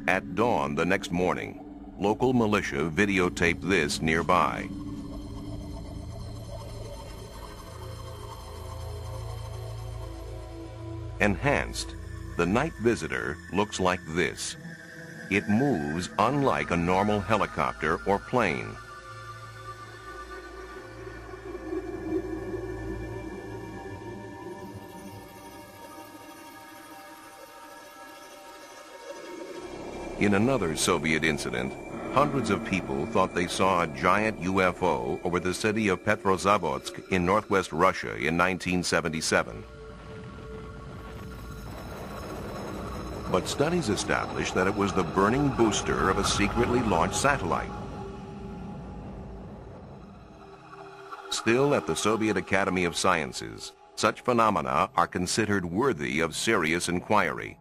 At dawn the next morning, local militia videotaped this nearby. Enhanced, the night visitor looks like this. It moves unlike a normal helicopter or plane. In another Soviet incident, hundreds of people thought they saw a giant UFO over the city of Petrozavodsk in northwest Russia in 1977. But studies established that it was the burning booster of a secretly launched satellite. Still, at the Soviet Academy of Sciences, such phenomena are considered worthy of serious inquiry.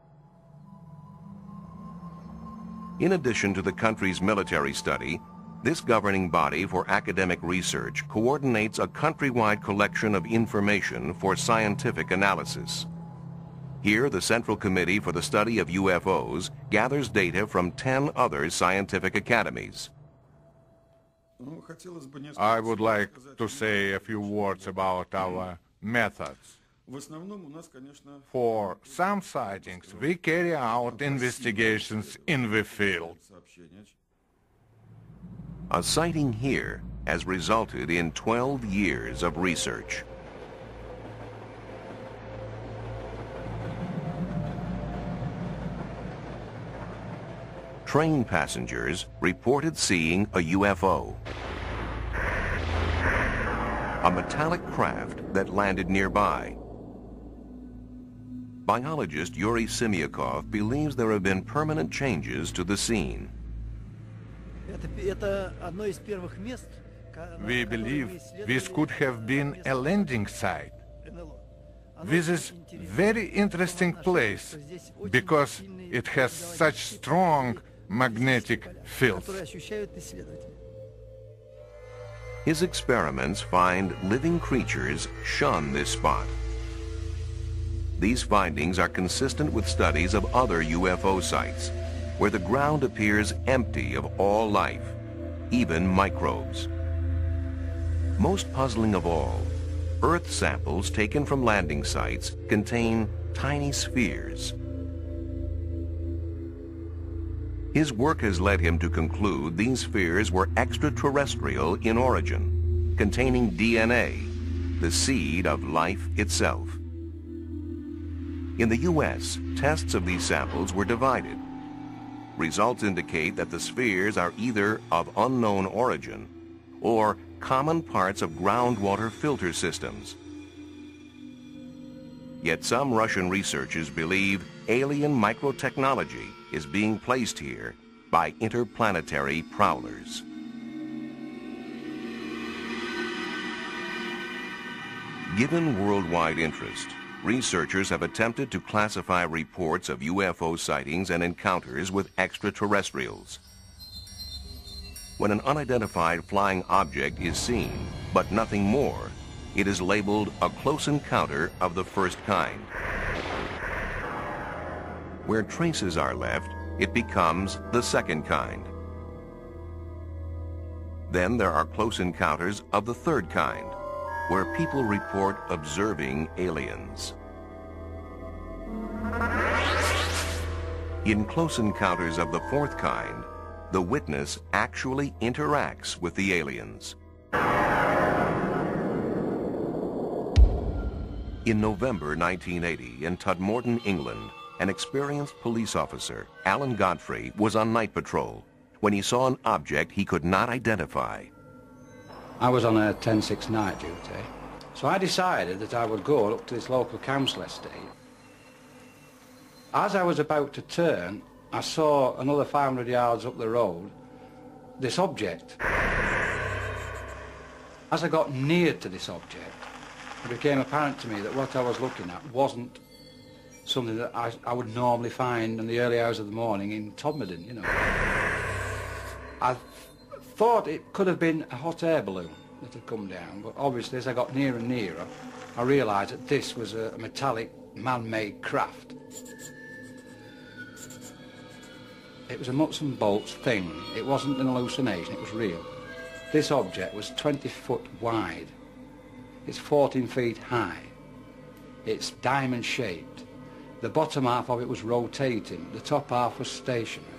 In addition to the country's military study, this governing body for academic research coordinates a countrywide collection of information for scientific analysis. Here, the Central Committee for the Study of UFOs gathers data from 10 other scientific academies. I would like to say a few words about our methods. For some sightings, we carry out investigations in the field. A sighting here has resulted in 12 years of research. Train passengers reported seeing a UFO. A metallic craft that landed nearby. Biologist Yuri Simyakov believes there have been permanent changes to the scene. We believe this could have been a landing site. This is a very interesting place because it has such strong magnetic fields. His experiments find living creatures shun this spot. These findings are consistent with studies of other UFO sites, where the ground appears empty of all life, even microbes. Most puzzling of all, Earth samples taken from landing sites contain tiny spheres. His work has led him to conclude these spheres were extraterrestrial in origin, containing DNA, the seed of life itself. In the U.S., tests of these samples were divided. Results indicate that the spheres are either of unknown origin or common parts of groundwater filter systems. Yet some Russian researchers believe alien microtechnology is being placed here by interplanetary prowlers. Given worldwide interest, researchers have attempted to classify reports of UFO sightings and encounters with extraterrestrials. When an unidentified flying object is seen, but nothing more, it is labeled a close encounter of the first kind. Where traces are left, it becomes the second kind. Then there are close encounters of the third kind, where people report observing aliens. In close encounters of the fourth kind, the witness actually interacts with the aliens. In November 1980, in Todmorden, England, an experienced police officer, Alan Godfrey, was on night patrol when he saw an object he could not identify. I was on a 10-6 night duty, so I decided that I would go up to this local council estate. As I was about to turn, I saw another 500 yards up the road this object. As I got near to this object, it became apparent to me that what I was looking at wasn't something that I would normally find in the early hours of the morning in Todmorden, you know. I thought it could have been a hot air balloon that had come down, but obviously as I got nearer and nearer, I realised that this was a metallic, man-made craft. It was a nuts and bolts thing. It wasn't an hallucination, it was real. This object was 20 foot wide. It's 14 feet high. It's diamond shaped. The bottom half of it was rotating. The top half was stationary.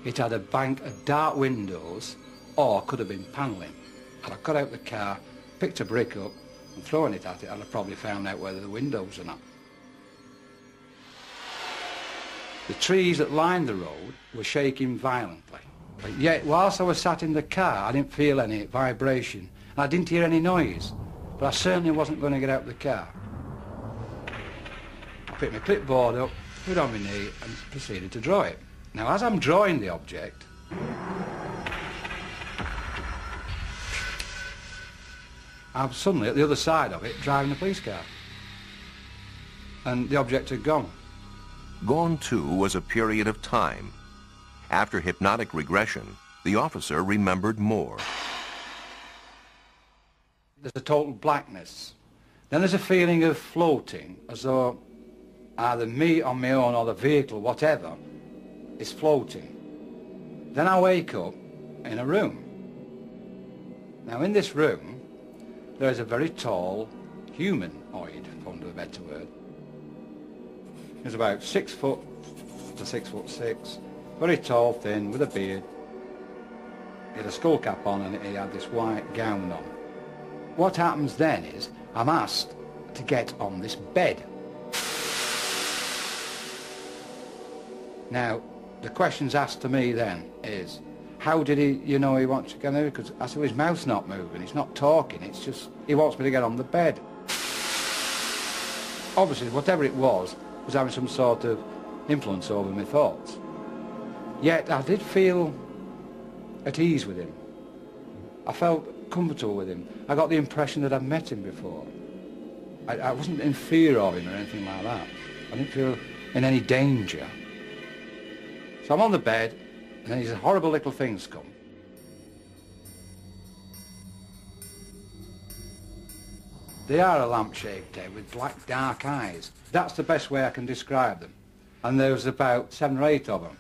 It had a bank of dark windows, or could have been panelling. And I got out the car, picked a brick up and thrown it at it, and I probably found out whether the windows or not. The trees that lined the road were shaking violently. But yet, whilst I was sat in the car, I didn't feel any vibration. And I didn't hear any noise. But I certainly wasn't going to get out of the car. I picked my clipboard up, put it on my knee, and proceeded to draw it. Now, as I'm drawing the object, I'm suddenly at the other side of it, driving a police car. And the object had gone. Gone too was a period of time. After hypnotic regression, the officer remembered more. There's a total blackness. Then there's a feeling of floating, as though either me on my own or the vehicle, whatever, is floating. Then I wake up in a room. Now in this room, there is a very tall humanoid, for want of a better word. He's about 6 foot to 6'6", very tall, thin, with a beard. He had a skull cap on and he had this white gown on. What happens then is I'm asked to get on this bed. Now, the questions asked to me then is, how did he, he wants to get on there? Because I said, his mouth's not moving, he's not talking, it's just, he wants me to get on the bed. Obviously, whatever it was having some sort of influence over my thoughts. Yet I did feel at ease with him. I felt comfortable with him. I got the impression that I'd met him before. I wasn't in fear of him or anything like that. I didn't feel in any danger. So I'm on the bed, and then these horrible little things come. They are a lamp-shaped head with black, dark eyes. That's the best way I can describe them. And there was about 7 or 8 of them.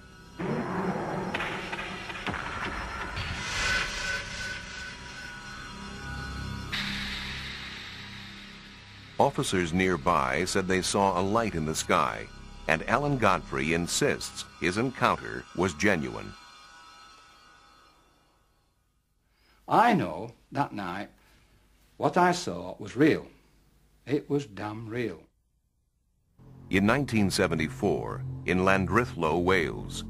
Officers nearby said they saw a light in the sky, and Alan Godfrey insists his encounter was genuine. I know that night what I saw was real. It was damn real. In 1974, in Llandrillo, Wales,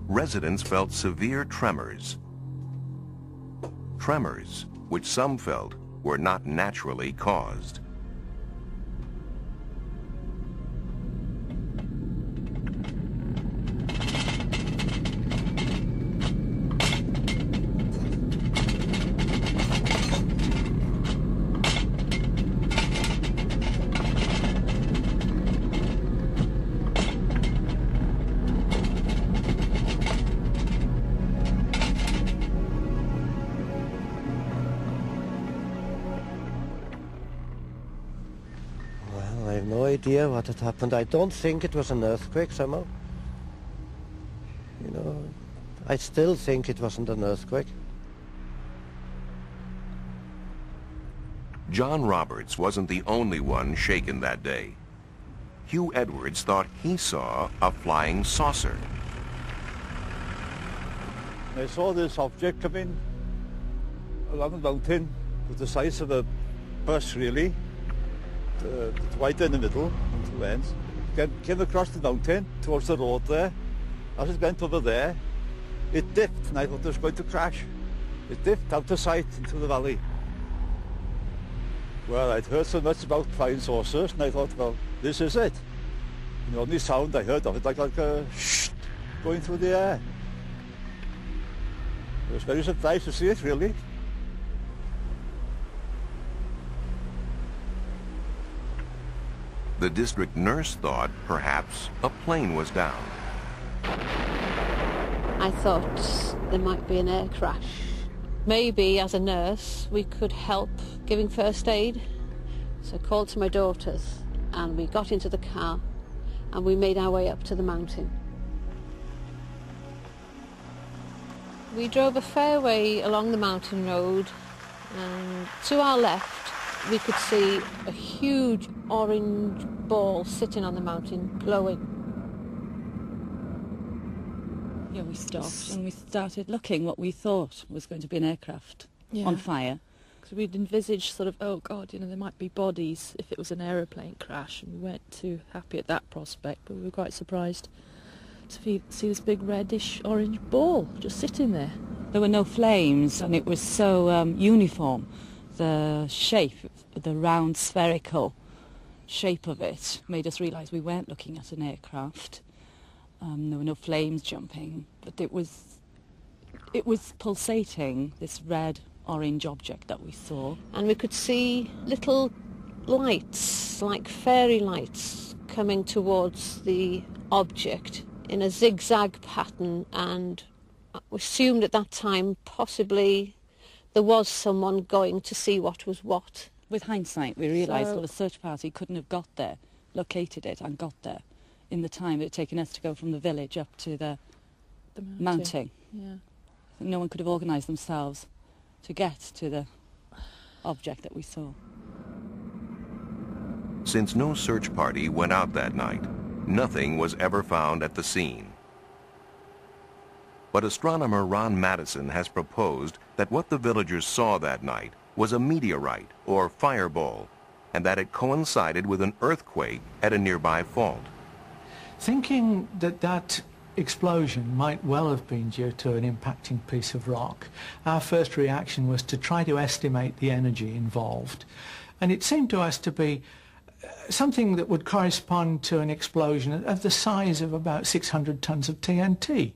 residents felt severe tremors. Tremors which some felt were not naturally caused. I have no idea what had happened. I don't think it was an earthquake somehow. I still think it wasn't an earthquake. John Roberts wasn't the only one shaken that day. Hugh Edwards thought he saw a flying saucer. I saw this object coming along the mountain with the size of a bus, really. It's white in the middle, on two ends. Came across the mountain towards the road there. As it went over there, it dipped, and I thought it was going to crash. It dipped out of sight into the valley. Well, I'd heard so much about flying saucers, and I thought, well, this is it. And the only sound I heard of it like a shh going through the air. I was very surprised to see it, really. The district nurse thought perhaps a plane was down. I thought there might be an air crash. Maybe as a nurse we could help giving first aid. So I called to my daughters and we got into the car and we made our way up to the mountain. We drove a fair way along the mountain road, and to our left we could see a huge orange ball sitting on the mountain, glowing. Yeah, we stopped and we started looking what we thought was going to be an aircraft on fire. Because we'd envisaged sort of, oh God, you know, there might be bodies if it was an aeroplane crash, and we weren't too happy at that prospect, but we were quite surprised to see this big reddish orange ball just sitting there. There were no flames, and it was so uniform. The shape, the round spherical shape of it made us realise we weren't looking at an aircraft. There were no flames jumping, but it was pulsating, this red orange object that we saw. And we could see little lights, like fairy lights, coming towards the object in a zigzag pattern, and we assumed at that time possibly there was someone going to see what was what. With hindsight, we realised that a search party couldn't have got there, located it and got there in the time it had taken us to go from the village up to the mountain. Yeah. No one could have organised themselves to get to the object that we saw. Since no search party went out that night, nothing was ever found at the scene. But astronomer Ron Madison has proposed that what the villagers saw that night was a meteorite or fireball, and that it coincided with an earthquake at a nearby fault. Thinking that that explosion might well have been due to an impacting piece of rock, our first reaction was to try to estimate the energy involved. And it seemed to us to be something that would correspond to an explosion of the size of about 600 tons of TNT.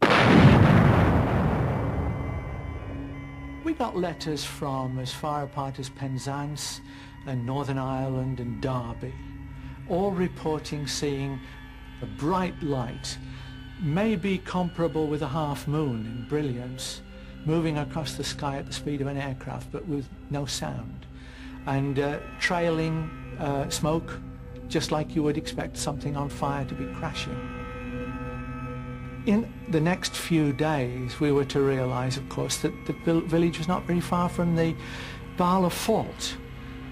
We got letters from as far apart as Penzance and Northern Ireland and Derby, all reporting seeing a bright light, maybe comparable with a half moon in brilliance, moving across the sky at the speed of an aircraft but with no sound, and trailing smoke just like you would expect something on fire to be crashing. In the next few days we were to realise, of course, that the village was not very far from the Bala Fault,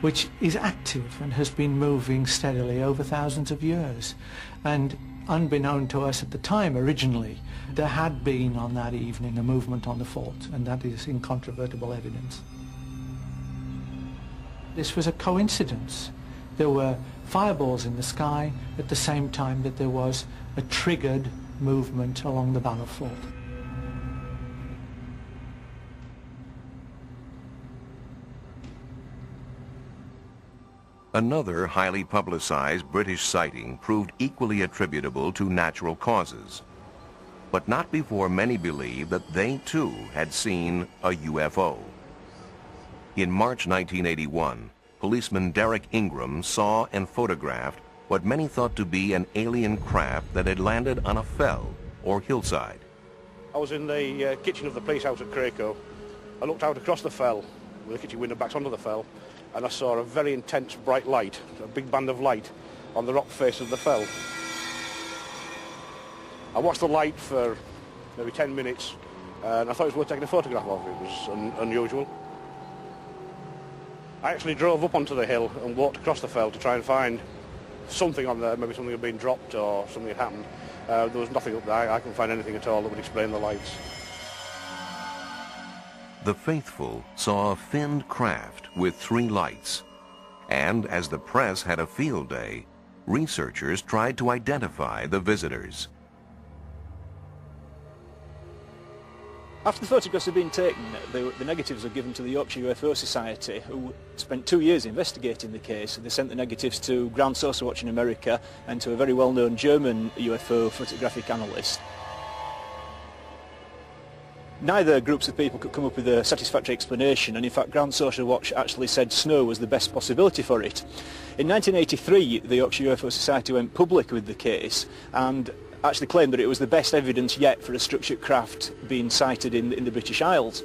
which is active and has been moving steadily over thousands of years. And unbeknown to us at the time originally, there had been on that evening a movement on the fault, and that is incontrovertible evidence. This was a coincidence. There were fireballs in the sky at the same time that there was a triggered movement along the Bala Fault. Another highly publicized British sighting proved equally attributable to natural causes, but not before many believed that they too had seen a UFO. In March 1981, policeman Derek Ingram saw and photographed what many thought to be an alien craft that had landed on a fell or hillside. I was in the kitchen of the police house at Cracoe. I looked out across the fell, with the kitchen window back onto the fell, and I saw a very intense bright light, a big band of light, on the rock face of the fell. I watched the light for maybe 10 minutes, and I thought it was worth taking a photograph of. It was unusual. I actually drove up onto the hill and walked across the fell to try and find something on there, maybe something had been dropped or something had happened. There was nothing up there. I couldn't find anything at all that would explain the lights. The faithful saw a finned craft with 3 lights, and as the press had a field day, researchers tried to identify the visitors. After the photographs had been taken, the negatives were given to the Yorkshire UFO Society, who spent 2 years investigating the case. They sent the negatives to Ground Saucer Watch in America and to a very well-known German UFO photographic analyst. Neither groups of people could come up with a satisfactory explanation, and in fact Ground Saucer Watch actually said snow was the best possibility for it. In 1983, the Yorkshire UFO Society went public with the case and actually claimed that it was the best evidence yet for a structured craft being sighted in the British Isles.